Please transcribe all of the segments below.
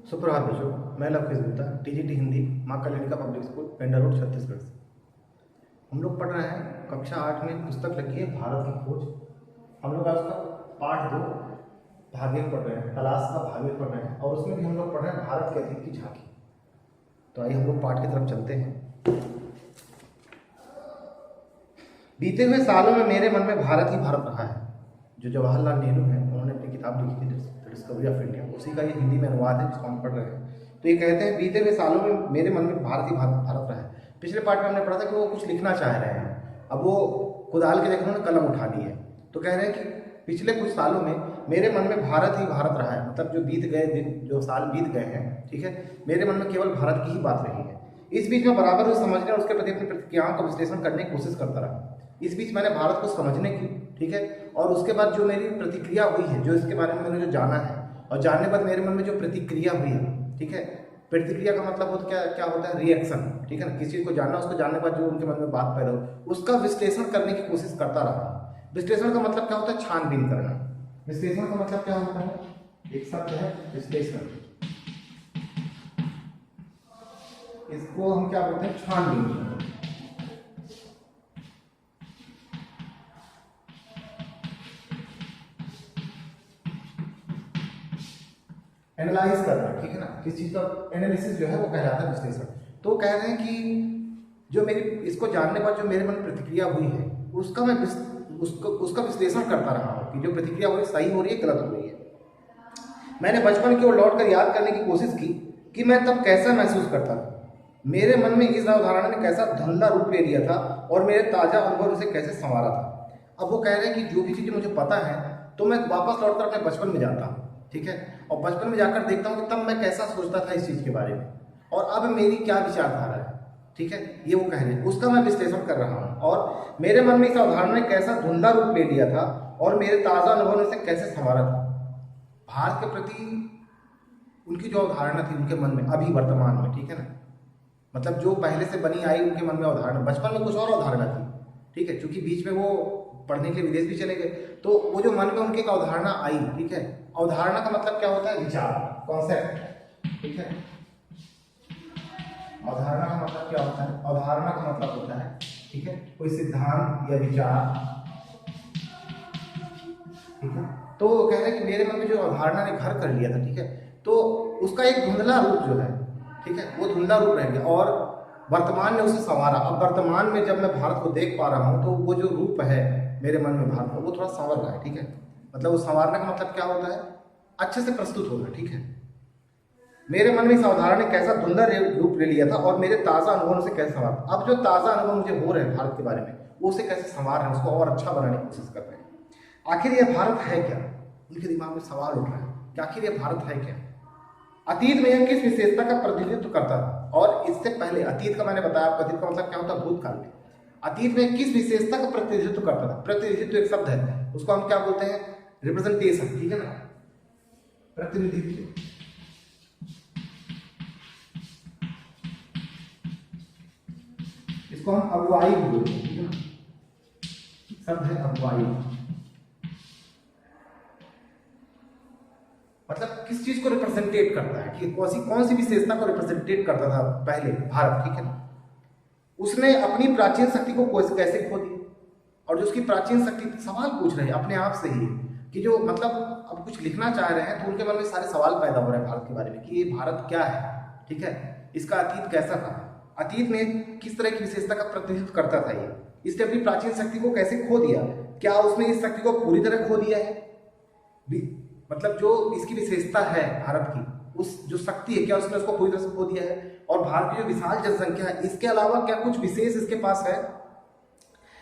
सुप्रभात बच्चों, मैं लवकेश गुप्ता टीजीटी हिंदी माँ कल्याणिका पब्लिक स्कूल पेंडा रोड छत्तीसगढ़ से। हम लोग पढ़ रहे हैं कक्षा 8 में पुस्तक लगी है भारत की खोज। हम लोग आज का पाठ 2 भागेल पढ़ रहे हैं, तलाश का भागेल पढ़ रहे हैं और उसमें भी हम लोग पढ़ रहे हैं भारत के अतीत की झांकी। तो आइए हम लोग पाठ की तरफ चलते हैं। बीते हुए सालों में मेरे मन में भारत ही भारत रहा है। जो जवाहरलाल नेहरू हैं, उन्होंने अपनी किताब लिखी थी डिस्कवरी ऑफ इंडिया, उसी का ये हिंदी में अनुवाद है जिसको हम पढ़ रहे हैं। तो ये कहते हैं बीते हुए सालों में मेरे मन में भारत ही भारत रहा है। पिछले पार्ट में हमने पढ़ा था कि वो कुछ लिखना चाह रहे हैं, अब वो कुदाल के जगह उन्होंने कलम उठा ली है। तो कह रहे हैं कि पिछले कुछ सालों में मेरे मन में भारत ही भारत रहा है, मतलब जो बीत गए दिन, जो साल बीत गए हैं, ठीक है, मेरे मन में केवल भारत की ही बात रही है। इस बीच में बराबर उसे समझने और उसके प्रति अपनी प्रतिक्रियाओं का विश्लेषण करने की कोशिश करता रहा। इस बीच मैंने भारत को समझने की, ठीक है, और उसके बाद जो मेरी प्रतिक्रिया हुई है, जो इसके बारे में मैंने जो जाना है और जानने के बाद मेरे मन में जो प्रतिक्रिया हुई है, ठीक है, प्रतिक्रिया का मतलब होता क्या होता है, रिएक्शन, ठीक है ना। किसी चीज को जानना, उसको जानने के बाद जो उनके मन में बात पैदा हो उसका विश्लेषण करने की कोशिश करता रहा। विश्लेषण का मतलब क्या होता है, छानबीन करना। विश्लेषण का मतलब क्या होता है, एक शब्द है विश्लेषण, इसको हम क्या बोलते हैं, छानबीन। एनालाइज करना, ठीक है ना, किसी चीज का एनालिसिस जो है वो कहलाता है विश्लेषण। तो कह रहे हैं कि जो मेरी इसको जानने पर जो मेरे मन में प्रतिक्रिया हुई है उसका मैं उसका विश्लेषण करता रहा हूँ कि जो प्रतिक्रिया हुई सही हो रही है, गलत हो रही है। मैंने बचपन की ओर लौटकर याद करने की कोशिश की कि मैं तब कैसा महसूस करता था। मेरे मन में इस अवधारणा ने कैसा धुंधला रूप ले लिया था और मेरे ताजा अनुभव उसे कैसे संवारा था। अब वो कह रहे हैं कि जो भी चीज़ें मुझे पता है तो मैं वापस लौटकर अपने बचपन में जाता हूँ, ठीक है, और बचपन में जाकर देखता हूँ कि तब मैं कैसा सोचता था इस चीज़ के बारे में और अब मेरी क्या विचारधारा है, ठीक है, ये वो कह रहे हैं, उसका मैं विश्लेषण कर रहा हूँ। और मेरे मन में इस अवधारणा ने कैसा धुंधला रूप ले लिया था और मेरे ताज़ा अनुभव ने उसे कैसे संवारा था। भारत के प्रति उनकी जो अवधारणा थी उनके मन में अभी वर्तमान में, ठीक है ना, मतलब जो पहले से बनी आई उनके मन में अवधारणा, बचपन में कुछ और अवधारणा थी, ठीक है, क्योंकि बीच में वो पढ़ने के लिए विदेश भी चले गए, तो वो जो मन में उनकी एक अवधारणा आई, ठीक है। अवधारणा का मतलब क्या होता है, विचार, कॉन्सेप्ट, ठीक है। अवधारणा का मतलब क्या होता है, अवधारणा का मतलब होता है, ठीक है, कोई सिद्धांत या विचार, ठीक है। तो कह रहे हैं कि मेरे मन में जो अवधारणा ने घर कर लिया था, ठीक है, तो उसका एक धुंधला रूप जो है, ठीक है, वो धुंधला रूप रह गया और वर्तमान ने उसे संवारा। अब वर्तमान में जब मैं भारत को देख पा रहा हूँ तो वो जो रूप है मेरे मन में भारत का, वो थोड़ा संवर रहा है, ठीक है। मतलब वो संवारने का मतलब क्या होता है, अच्छे से प्रस्तुत होना, ठीक है। मेरे मन में इस अवधारणा ने कैसा धुंधला रूप ले लिया था और मेरे ताज़ा अनुभव से कैसे संवार। अब जो ताज़ा अनुभव मुझे हो रहे हैं भारत के बारे में, वो उसे कैसे संवार रहे हैं, उसको और अच्छा बनाने की कोशिश कर रहे हैं। आखिर यह भारत है क्या, उनके दिमाग में सवाल उठ रहा है कि आखिर यह भारत है क्या। अतीत में यह किस विशेषता का प्रतिनिधित्व करता था, और इससे पहले अतीत का मैंने बताया, अतीत का मतलब क्या होता है, भूतकाल में। अतीत में किस विशेषता का प्रतिनिधित्व करता था। प्रतिनिधित्व एक शब्द है, उसको हम क्या बोलते हैं, रिप्रेजेंटेशन, ठीक है ना, प्रतिनिधित्व। इसको हम अगुवाई बोलते हैं, ठीक है ना, शब्द है अगुवाई। मतलब किस चीज को रिप्रेजेंटेट करता है, कि कौन सी विशेषता को रिप्रेजेंटेट करता था पहले भारत, ठीक है ना। उसने अपनी प्राचीन शक्ति को कैसे खो दी, और जो उसकी प्राचीन शक्ति, सवाल पूछ रहे हैं अपने आप से ही कि जो मतलब अब कुछ लिखना चाह रहे हैं तो उनके मन में सारे सवाल पैदा हो रहे हैं भारत के बारे में कि ये भारत क्या है, ठीक है, इसका अतीत कैसा था, अतीत में किस तरह की विशेषता का प्रतिनिधित्व करता था ये, इसने अपनी प्राचीन शक्ति को कैसे खो दिया, क्या उसने इस शक्ति को पूरी तरह खो दिया है, मतलब जो इसकी विशेषता है भारत की, उस जो शक्ति है, क्या उसने उसको पूरी तरह से खो दिया है। और भारत की जो विशाल जनसंख्या है, इसके अलावा क्या कुछ विशेष इसके पास है।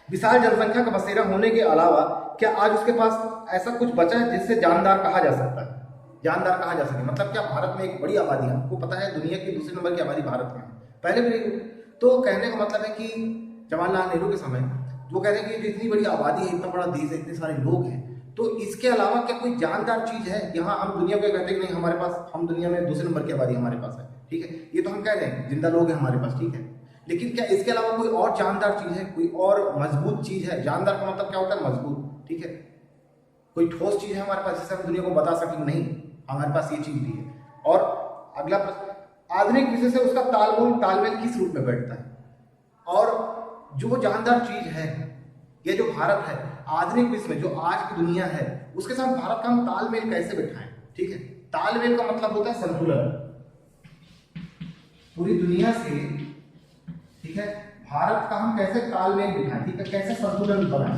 विशाल जनसंख्या का बसेरा होने के अलावा क्या आज उसके पास ऐसा कुछ बचा है जिससे जानदार कहा जा सकता है, जानदार कहा जा सके। मतलब क्या भारत में एक बड़ी आबादी है, आपको पता है दुनिया की दूसरे नंबर की आबादी भारत में पहले भी। तो कहने का मतलब है कि जवाहरलाल नेहरू के समय वो कह रहे हैं कि इतनी बड़ी आबादी है, इतना बड़ा देश है, इतने सारे लोग हैं, तो इसके अलावा क्या कोई जानदार चीज है यहाँ। हम दुनिया को कहते हैं कि नहीं हमारे पास, हम दुनिया में दूसरे नंबर की आबादी हमारे पास है, ठीक है, ये तो हम कह रहे हैं जिंदा लोग हैं हमारे पास, ठीक है, लेकिन क्या इसके अलावा कोई और जानदार चीज है, कोई और मजबूत चीज है। जानदार का मतलब क्या होता है, मजबूत, ठीक है, कोई ठोस चीज है हमारे पास जिससे हम दुनिया को बता सकें नहीं हमारे पास ये चीज भी है। और अगला प्रश्न, आधुनिक विषय से उसका तालमेल किस रूप में बैठता है? और जो वो जानदार चीज है, ये जो भारत है आधुनिक विश्व में, जो आज की दुनिया है, उसके साथ भारत का हम तालमेल कैसे बैठाएं? ठीक है, तालमेल का मतलब होता है संतुलन। पूरी दुनिया से, ठीक है, भारत का हम कैसे तालमेल बिठाएं, ठीक है, कैसे संतुलन बनाएं,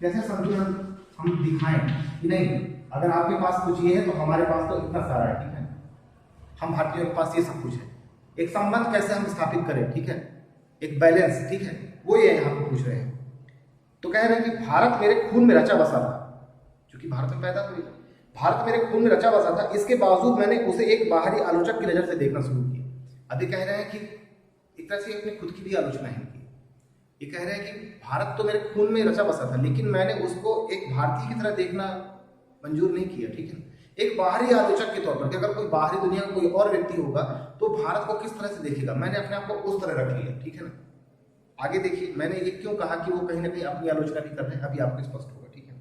कैसे संतुलन हम दिखाएं कि नहीं अगर आपके पास कुछ ये है तो हमारे पास तो इतना सारा है, ठीक है, हम भारतीयों के पास ये सब कुछ है, एक संबंध कैसे हम स्थापित करें, ठीक है, एक बैलेंस, ठीक है, वो ये यहाँ पे पूछ रहे हैं। तो कह रहे हैं कि भारत मेरे खून में रचा बसा था, क्योंकि भारत में पैदा हुई, भारत मेरे खून में रचा बसा था, इसके बावजूद मैंने उसे एक बाहरी आलोचक की नजर से देखना शुरू किया। अभी कह रहे हैं कि एक तरह से अपनी खुद की भी आलोचना है की। ये कह रहे हैं कि भारत तो मेरे खून में रचा बसा था, लेकिन मैंने उसको एक भारतीय की तरह देखना मंजूर नहीं किया, ठीक है, एक बाहरी आलोचक के तौर पर कि अगर कोई बाहरी दुनिया का कोई और व्यक्ति होगा तो भारत को किस तरह से देखेगा, मैंने अपने आप को उस तरह रख लिया, ठीक है ना। आगे देखिए, मैंने ये क्यों कहा कि वो कहीं ना कहीं अपनी आलोचना भी कर रहे हैं, अभी आपको स्पष्ट होगा, ठीक है।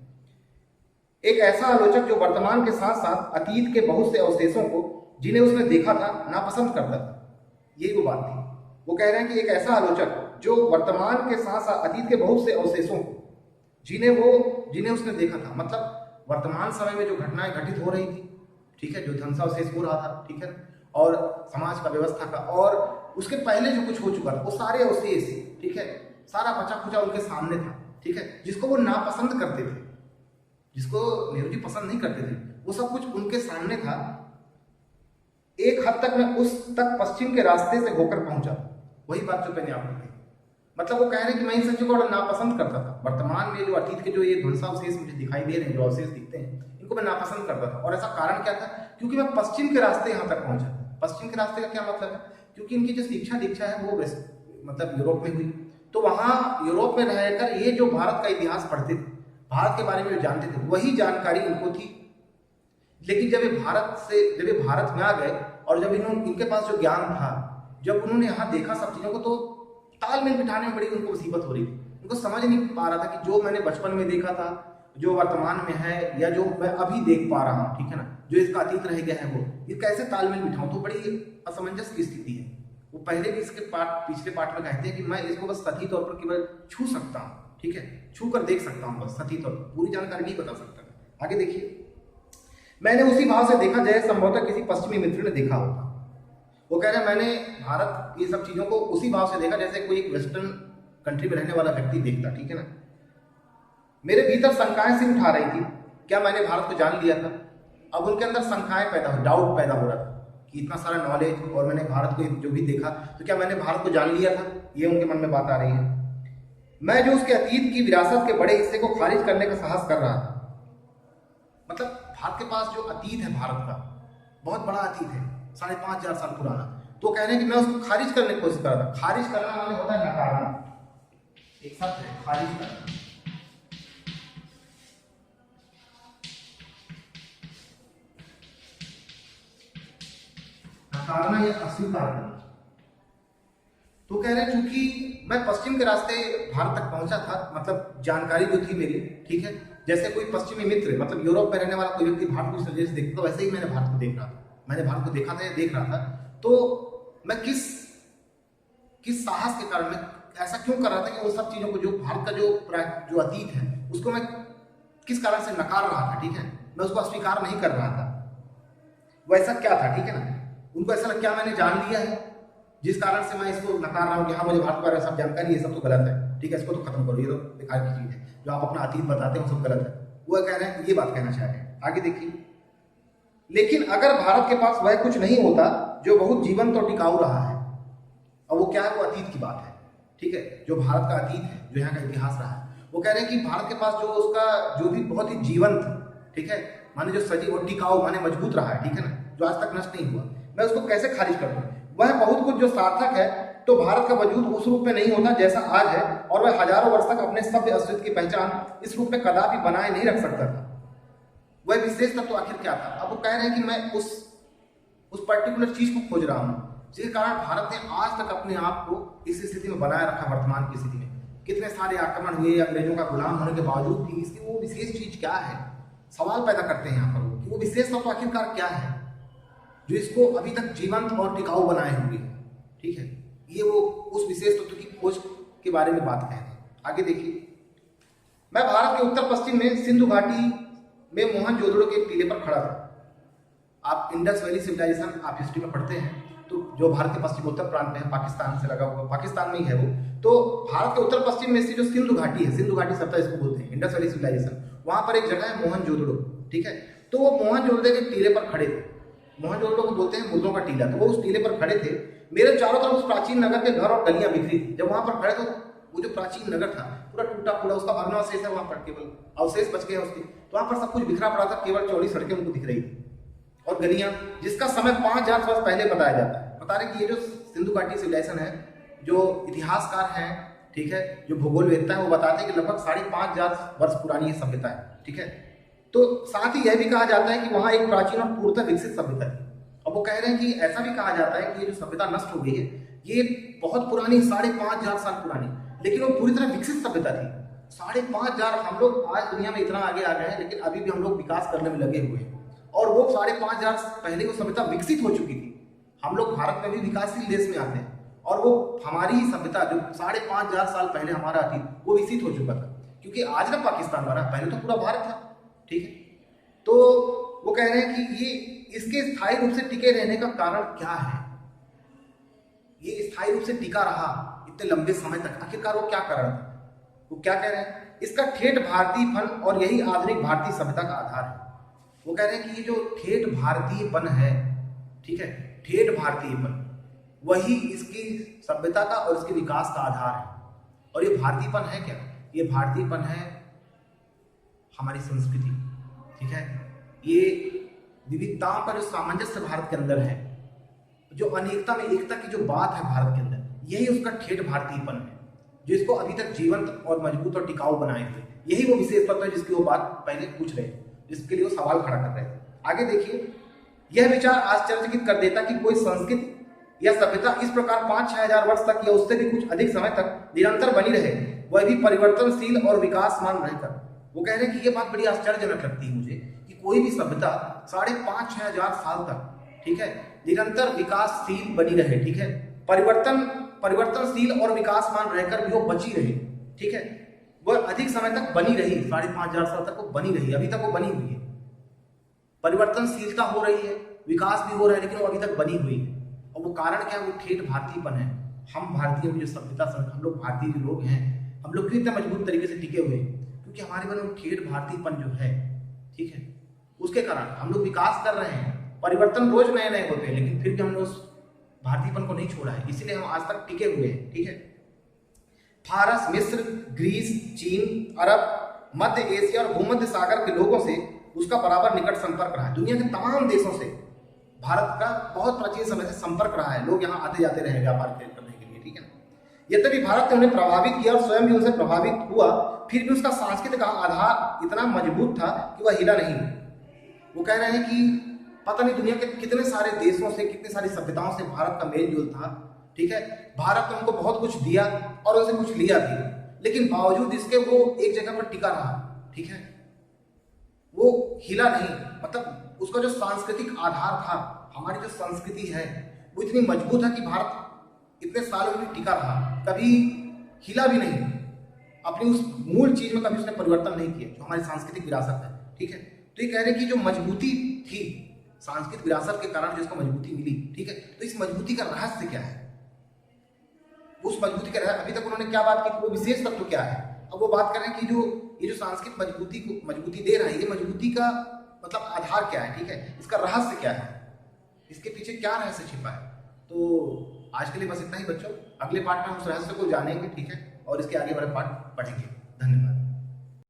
एक ऐसा आलोचक जो वर्तमान के साथ साथ अतीत के बहुत से अवशेषों को जिन्हें उसने देखा था नापसंद करता था, यही वो बात थी। वो कह रहे हैं कि एक ऐसा आलोचक जो वर्तमान के साथ साथ अतीत के बहुत से अवशेषों को जिन्हें उसने देखा था, मतलब वर्तमान समय में जो घटनाएं घटित हो रही थी, ठीक है, जो ध्वंसावशेष हो रहा था, ठीक है, और समाज का व्यवस्था का, और उसके पहले जो कुछ हो चुका था, वो सारे अवशेष, ठीक है, सारा बचा खुचा उनके सामने था, ठीक है, जिसको वो नापसंद करते थे, जिसको नेहरू जी पसंद नहीं करते थे, वो सब कुछ उनके सामने था। एक हद तक मैं उस तक पश्चिम के रास्ते से होकर पहुंचा, वही बात जो मैंने आपको कही। मतलब वो कह रहे हैं कि मैं इन सब चीजों को नापसंद करता था, वर्तमान में जो अतीत के जो ये ध्वंसावशेष मुझे दिखाई दे रहे हैं, जो अवशेष दिखते हैं, इनको मैं नापसंद करता था। और ऐसा कारण क्या था? क्योंकि मैं पश्चिम के रास्ते यहाँ तक पहुंचा। पश्चिम के रास्ते का क्या मतलब है? क्योंकि इनकी जो शिक्षा दीक्षा है वो मतलब यूरोप में हुई, तो वहां यूरोप में रहकर ये जो भारत का इतिहास पढ़ते थे, भारत के बारे में जो जानते थे, वही जानकारी इनको थी। लेकिन जब ये भारत में आ गए और जब इनके पास जो ज्ञान था, जब उन्होंने यहाँ देखा सब चीजों को, तो तालमेल बिठाने में बड़ी उनको मुसीबत हो रही थी। उनको समझ नहीं पा रहा था कि जो मैंने बचपन में देखा था, जो वर्तमान में है, या जो मैं अभी देख पा रहा हूँ, ठीक है ना, जो इसका अतीत रह गया है, वो ये कैसे तालमेल बिठाऊं। तो बड़ी असमंजस की स्थिति है। वो पहले भी इसके पिछले पार्ट में कहते हैं कि मैं इसको बस सतही तौर पर केवल छू सकता हूँ, ठीक है, छू कर देख सकता हूँ बस सतही तौर पर, पूरी जानकारी नहीं बता सकता। आगे देखिए, मैंने उसी भाव से देखा जैसे संभवतः किसी पश्चिमी मित्र ने देखा होता। वो कह रहे हैं मैंने भारत ये सब चीजों को उसी भाव से देखा जैसे कोई एक वेस्टर्न कंट्री में रहने वाला व्यक्ति देखता, ठीक है ना। मेरे भीतर शंकाएं सिर उठा रही थी, क्या मैंने भारत को जान लिया था? अब उनके अंदर शंकाएं पैदा हो, डाउट पैदा हो रहा था कि इतना सारा नॉलेज और मैंने भारत को जो भी देखा, तो क्या मैंने भारत को जान लिया था? ये उनके मन में बात आ रही है। मैं जो उसके अतीत की विरासत के बड़े हिस्से को खारिज करने का साहस कर रहा था। मतलब भारत के पास जो अतीत है, भारत का बहुत बड़ा अतीत है, 5,500 साल पुराना, तो कह रहे हैं कि मैं उसको खारिज करने की कोशिश कर रहा था। खारिज करना माने होता है नकारना, एक शब्द है खारिज करना। नकारना या अस्वीकार करना। तो कह रहे हैं चूंकि मैं पश्चिम के रास्ते भारत तक पहुंचा था, मतलब जानकारी जो थी मेरी, ठीक है, जैसे कोई पश्चिमी मित्र, मतलब यूरोप में रहने वाला कोई व्यक्ति भारत को इस नजरिए से देखता, तो वैसे ही मैंने भारत को देख रहा था। मैंने भारत को देखा था या देख रहा था, तो मैं किस साहस के कारण, मैं ऐसा क्यों कर रहा था कि उन सब चीजों को, जो भारत का जो अतीत है, उसको मैं किस कारण से नकार रहा था, ठीक है, मैं उसको अस्वीकार नहीं कर रहा था। वो ऐसा क्या था, ठीक है ना, उनको ऐसा लगा क्या मैंने जान लिया है जिस कारण से मैं इसको नकार रहा हूँ कि हाँ मुझे भारत के बारे में सब जानकारी, ये सब तो गलत है, ठीक है, इसको तो खत्म करो, ये तो बेकार की चीज है, जो आप अपना अतीत बताते हैं वो सब गलत है। वो कह रहे हैं, ये बात कहना चाह रहे हैं। आगे देखिए, लेकिन अगर भारत के पास वह कुछ नहीं होता जो बहुत जीवंत और टिकाऊ रहा है, और वो क्या है, वो अतीत की बात है, ठीक है, जो भारत का अतीत है, जो यहाँ का इतिहास रहा है, वो कह रहे हैं कि भारत के पास जो उसका जो भी बहुत ही जीवंत, ठीक है, माने जो सजीव और टिकाऊ माने मजबूत रहा है, ठीक है ना, जो आज तक नष्ट नहीं हुआ, मैं उसको कैसे खारिज कर दूं? वह बहुत कुछ जो सार्थक है, तो भारत का वजूद उस रूप में नहीं होता जैसा आज है, और वह हजारों वर्ष तक अपने सभ्य अस्तित्व की पहचान इस रूप में कदापि बनाए नहीं रख सकता था। वह विशेष तत्व तो आखिर क्या था? अब वो कह रहे हैं कि मैं उस पर्टिकुलर चीज को खोज रहा हूँ, जिसके कारण भारत ने आज तक अपने आप को इस स्थिति में बनाए रखा। वर्तमान की स्थिति में कितने सारे आक्रमण हुए अंग्रेजों का गुलाम होने के बावजूद भी, इसकी वो विशेष चीज क्या है? सवाल पैदा करते हैं यहाँ पर कि वो विशेष तत्व आखिरकार क्या है जो इसको अभी तक जीवंत और टिकाऊ बनाए हुए हैं, ठीक है। ये वो उस विशेष तत्व की खोज के बारे में बात कह रहे हैं। आगे देखिए, मैं भारत के उत्तर पश्चिम में सिंधु घाटी में मोहनजोदड़ो के टीले पर खड़ा था। आप इंडस वैली सिविलाइजेशन आप हिस्ट्री में पढ़ते हैं, तो जो भारत के पश्चिमोत्तर प्रांत में है, पाकिस्तान से लगा हुआ, पाकिस्तान में ही है वो। तो भारत के उत्तर पश्चिम में से जो सिंधु घाटी है, सिंधु घाटी सप्ताह इसको बोलते हैं, इंडस वैली सिविलाइजेशन, वहां पर एक जगह है मोहनजोदड़ो, ठीक है। तो वो मोहनजोदड़ो के टीले पर खड़े थे। मोहनजोदड़ो को बोलते हैं मुद्रों का टीला। तो वो उस टीले पर खड़े थे। मेरे चारों तरफ उस प्राचीन नगर के घर और गलियां बिखरी थी। जब वहां पर खड़े तो वो जो प्राचीन नगर था पूरा टूटा फूटा, उसका भग्नावशेष है वहां पर, केवल अवशेष बच गए उसके। तो वहां पर सब कुछ बिखरा पड़ा था, केवल चौड़ी सड़कें उनको दिख रही थी और गलियां, जिसका समय 5000 वर्ष पहले बताया जाता है। बता रहे कि ये जो सिंधु घाटी सिविलाइजेशन है, जो इतिहासकार हैं, ठीक है, जो भूगोल वेत्ता है, वो बताते हैं कि लगभग 5500 वर्ष पुरानी ये सभ्यता है, ठीक है। तो साथ ही यह भी कहा जाता है कि वहां एक प्राचीन और पूर्णतः विकसित सभ्यता थी। अब वो कह रहे हैं कि ऐसा भी कहा जाता है कि ये जो सभ्यता नष्ट हो गई है, ये बहुत पुरानी, 5500 साल पुरानी, लेकिन वो पूरी तरह विकसित सभ्यता थी। 5500, हम लोग आज दुनिया में इतना आगे आ गए हैं, लेकिन अभी भी हम लोग विकास करने में लगे हुए हैं। और वो 5500 पहले वो सभ्यता विकसित हो चुकी थी। हम लोग भारत में भी विकासशील देश में आते हैं, और वो हमारी सभ्यता जो 5500 साल पहले हमारा थी, वो विकसित हो चुका था। क्योंकि आज ना पाकिस्तान बना, पहले तो पूरा भारत था, ठीक है। तो वो कह रहे हैं कि ये इसके स्थायी रूप से टिके रहने का कारण क्या है, ये स्थायी रूप से टिका रहा इतने लंबे समय तक, आखिरकार वो क्या कारण था। वो क्या कह रहे हैं, इसका ठेठ भारतीयपन और यही आधुनिक भारतीय सभ्यता का आधार है। वो कह रहे हैं कि ये जो ठेठ भारतीयपन है, ठीक है, ठेठ भारतीयपन वही इसकी सभ्यता का और इसके विकास का आधार है। और ये भारतीयपन है क्या, ये भारतीयपन है हमारी संस्कृति, ठीक है। ये विविधताओं का जो सामंजस्य भारत के अंदर है, जो अनेकता में एकता की जो बात है भारत के अंदर, यही उसका ठेठ भारतीयपन है, जो इसको अभी तक जीवंत और मजबूत और टिकाऊ बनाए हुए। यही वो विशेष तत्व है जिसकी वो बात पहले पूछ रहे थे, जिसके लिए वो सवाल खड़ा कर रहे थे। आगे देखिए, यह विचार आश्चर्यचकित कर देता कि कोई संस्कृति या सभ्यता इस प्रकार 5-6 हजार वर्ष तक या उससे भी कुछ अधिक समय तक निरंतर बनी रहे, वह भी परिवर्तनशील और विकासमान रहकर। वो कह रहे हैं कि ये बात बड़ी आश्चर्यजनक लगती है मुझे कि कोई भी सभ्यता 5.5-6 हजार साल तक, ठीक है, निरंतर विकासशील बनी रहे, ठीक है, परिवर्तनशील और विकासमान रहकर भी वो बची रही, ठीक है, वह अधिक समय तक बनी रही, 5.5 हजार साल तक वो बनी रही, अभी तक वो बनी हुई है। परिवर्तनशीलता हो रही है, विकास भी हो रहा है, लेकिन वो अभी तक बनी हुई है। और वो कारण क्या है, वो ठेठ भारतीयपन है। हम भारतीयों की जो सभ्यता, हम लोग भारतीय जो लोग हैं, हम लोग क्यों इतने मजबूत तरीके से टिके हुए हैं, क्योंकि हमारे मन में ठेठ भारतीयपन जो है, ठीक है, उसके कारण हम लोग विकास कर रहे हैं। परिवर्तन रोज नए नए होते हैं, लेकिन फिर भी हमने उस भारतीयपन को नहीं छोड़ा है, इसीलिए हम आज तक टिके हुए हैं, ठीक है। फारस, मिस्र, ग्रीस, चीन, अरब, मध्य एशिया और भूमध्य सागर के लोगों से उसका बराबर निकट संपर्क रहा है। दुनिया के तमाम देशों से भारत का बहुत प्राचीन समय से संपर्क रहा है, लोग यहाँ आते जाते रहे व्यापार करने के लिए, ठीक है ना। यद्यपि भारत ने उन्हें प्रभावित किया और स्वयं भी उनसे प्रभावित हुआ, फिर भी उसका सांस्कृतिक आधार इतना मजबूत था कि वह हिला नहीं। वो कह रहे हैं कि पता नहीं दुनिया के कितने सारे देशों से, कितनी सारी सभ्यताओं से भारत का मेल जोल था, ठीक है। भारत ने उनको बहुत कुछ दिया और उनसे कुछ लिया भी, लेकिन बावजूद इसके वो एक जगह पर टिका रहा, ठीक है, वो हिला नहीं। मतलब उसका जो सांस्कृतिक आधार था, हमारी जो संस्कृति है, वो इतनी मजबूत है कि भारत इतने सालों में टिका रहा, कभी हिला भी नहीं, अपनी उस मूल चीज में कभी उसने परिवर्तन नहीं किया, जो हमारी सांस्कृतिक विरासत है, ठीक है। तो ये कह रहे हैं कि जो मजबूती थी सांस्कृतिक विरासत के कारण, जो इसको मजबूती मिली, ठीक है, तो इस मजबूती का रहस्य क्या है, उस मजबूती का रहस्य, अभी तक उन्होंने क्या बात की, वो विशेष तत्व क्या है। अब वो बात कर रहे हैं कि ये जो सांस्कृतिक मजबूती को मजबूती दे रहा है, ये मजबूती का मतलब आधार क्या है, ठीक है, इसका रहस्य क्या है, इसके पीछे क्या रहस्य छिपा है। तो आज के लिए बस इतना ही बच्चों, अगले पार्ट में हम उस रहस्य को जानेंगे, ठीक है, और इसके आगे वाले पार्ट पढ़ेंगे। धन्यवाद।